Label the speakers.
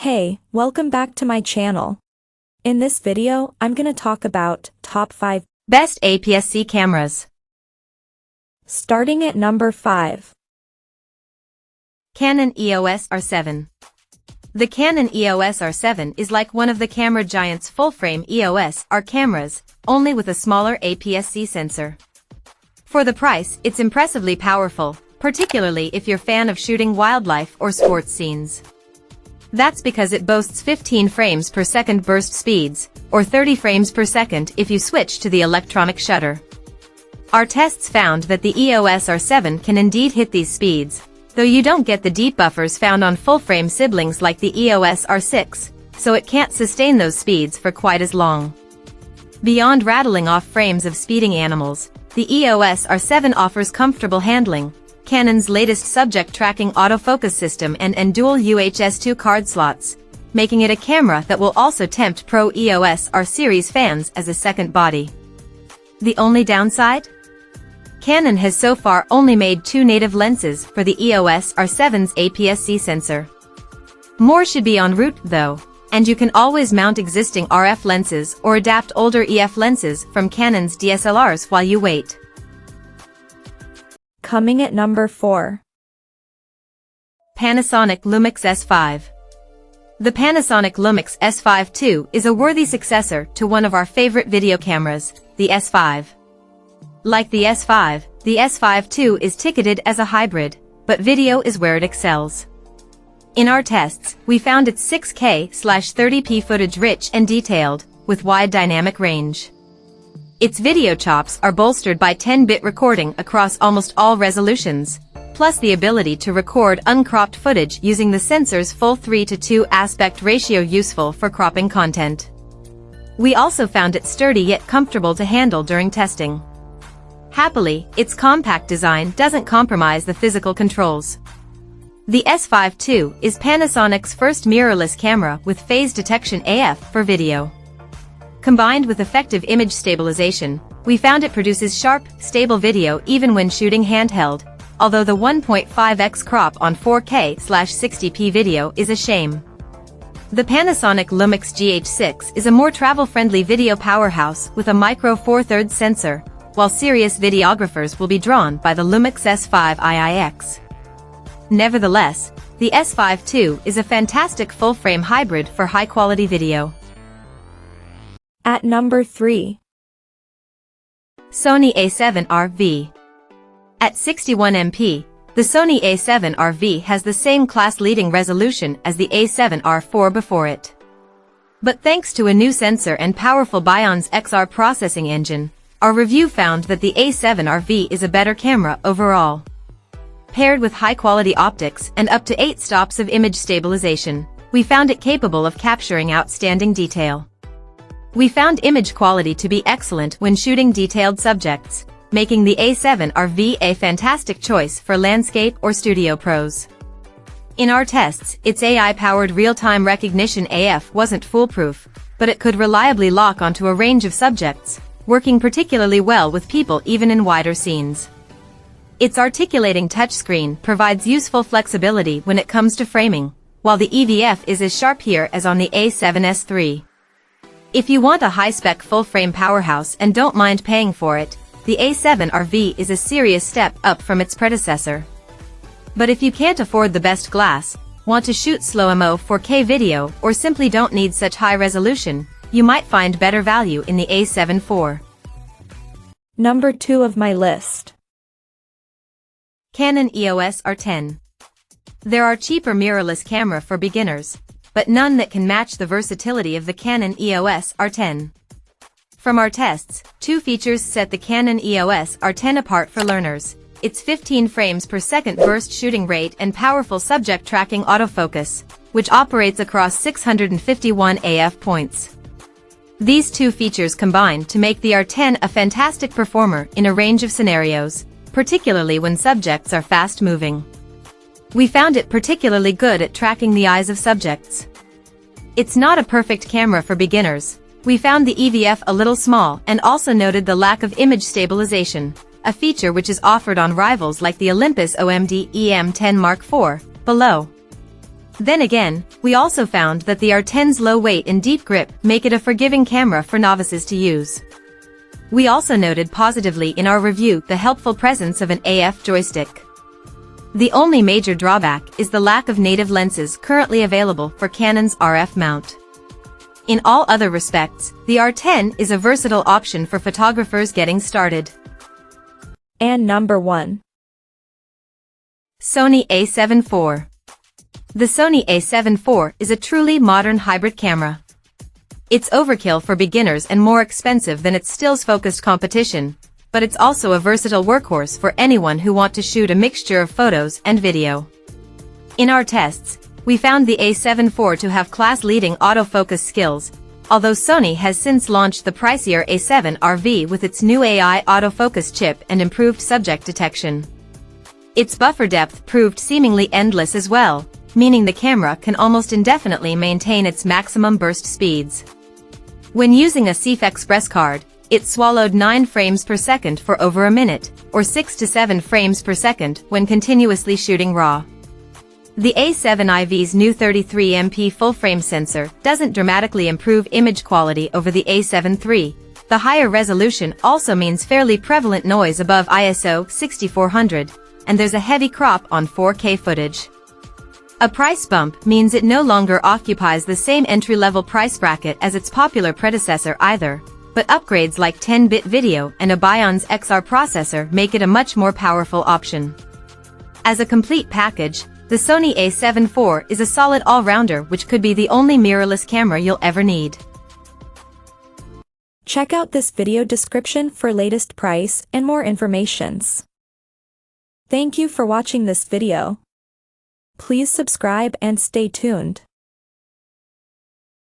Speaker 1: Hey, welcome back to my channel. In this video, I'm gonna talk about top 5
Speaker 2: best Aps-C cameras.
Speaker 1: Starting at number 5.
Speaker 2: Canon EOS R7. The Canon EOS R7 is like one of the camera giant's full-frame EOS R cameras, only with a smaller Aps-C sensor. For the price, it's impressively powerful, particularly if you're a fan of shooting wildlife or sports scenes. That's because it boasts 15 frames per second burst speeds, or 30 frames per second if you switch to the electronic shutter. Our tests found that the EOS R7 can indeed hit these speeds, though you don't get the deep buffers found on full-frame siblings like the EOS R6, so it can't sustain those speeds for quite as long. Beyond rattling off frames of speeding animals, the EOS R7 offers comfortable handling, Canon's latest subject tracking autofocus system and dual UHS-2 card slots, making it a camera that will also tempt pro EOS R series fans as a second body. The only downside? Canon has so far only made 2 native lenses for the EOS R7's Aps-C sensor. More should be en route though, and you can always mount existing RF lenses or adapt older EF lenses from Canon's DSLRs while you wait.
Speaker 1: Coming at number 4.
Speaker 2: Panasonic Lumix S5. The Panasonic Lumix S5 II is a worthy successor to one of our favorite video cameras, the S5. Like the S5, the S5 II is ticketed as a hybrid, but video is where it excels. In our tests, we found its 6K/30p footage rich and detailed, with wide dynamic range. Its video chops are bolstered by 10-bit recording across almost all resolutions, plus the ability to record uncropped footage using the sensor's full 3:2 aspect ratio, useful for cropping content. We also found it sturdy yet comfortable to handle during testing. Happily, its compact design doesn't compromise the physical controls. The S5 II is Panasonic's first mirrorless camera with phase detection AF for video. Combined with effective image stabilization, we found it produces sharp, stable video even when shooting handheld, although the 1.5x crop on 4K/60p video is a shame. The Panasonic Lumix GH6 is a more travel-friendly video powerhouse with a micro Four Thirds sensor, while serious videographers will be drawn by the Lumix S5 iiX. Nevertheless, the S5 II is a fantastic full-frame hybrid for high-quality video.
Speaker 1: At number 3.
Speaker 2: Sony A7R V. At 61MP, the Sony A7R V has the same class-leading resolution as the A7R IV before it. But thanks to a new sensor and powerful Bionz XR processing engine, our review found that the A7R V is a better camera overall. Paired with high-quality optics and up to 8 stops of image stabilization, we found it capable of capturing outstanding detail. We found image quality to be excellent when shooting detailed subjects, making the A7R V a fantastic choice for landscape or studio pros. In our tests, its AI-powered real-time recognition AF wasn't foolproof, but it could reliably lock onto a range of subjects, working particularly well with people even in wider scenes. Its articulating touchscreen provides useful flexibility when it comes to framing, while the EVF is as sharp here as on the A7S III. If you want a high-spec full-frame powerhouse and don't mind paying for it, the A7R V is a serious step up from its predecessor. But if you can't afford the best glass, want to shoot slow-mo 4K video, or simply don't need such high resolution, you might find better value in the A7 IV.
Speaker 1: Number 2 of my list.
Speaker 2: Canon EOS R10. There are cheaper mirrorless camera for beginners, but none that can match the versatility of the Canon EOS R10. From our tests, 2 features set the Canon EOS R10 apart for learners: its 15 frames per second burst shooting rate and powerful subject tracking autofocus, which operates across 651 AF points. These 2 features combine to make the R10 a fantastic performer in a range of scenarios, particularly when subjects are fast-moving. We found it particularly good at tracking the eyes of subjects. It's not a perfect camera for beginners. We found the EVF a little small and also noted the lack of image stabilization, a feature which is offered on rivals like the Olympus OMD EM10 Mark IV, below. Then again, we also found that the R10's low weight and deep grip make it a forgiving camera for novices to use. We also noted positively in our review the helpful presence of an AF joystick. The only major drawback is the lack of native lenses currently available for Canon's RF mount. In all other respects, the R10 is a versatile option for photographers getting started.
Speaker 1: And number 1.
Speaker 2: Sony A7 IV. The Sony A7 IV is a truly modern hybrid camera. It's overkill for beginners and more expensive than its stills-focused competition, but it's also a versatile workhorse for anyone who wants to shoot a mixture of photos and video. In our tests, we found the A7 IV to have class-leading autofocus skills, although Sony has since launched the pricier A7R V with its new AI autofocus chip and improved subject detection. Its buffer depth proved seemingly endless as well, meaning the camera can almost indefinitely maintain its maximum burst speeds. When using a CF Express card, it swallowed 9 frames per second for over a minute, or 6 to 7 frames per second when continuously shooting RAW. The A7 IV's new 33MP full-frame sensor doesn't dramatically improve image quality over the A7 III. The higher resolution also means fairly prevalent noise above ISO 6400, and there's a heavy crop on 4K footage. A price bump means it no longer occupies the same entry-level price bracket as its popular predecessor either, but upgrades like 10-bit video and a Bion's XR processor make it a much more powerful option. As a complete package, the Sony A7 IV is a solid all-rounder which could be the only mirrorless camera you'll ever need.
Speaker 1: Check out this video description for latest price and more informations. Thank you for watching this video. Please subscribe and stay tuned.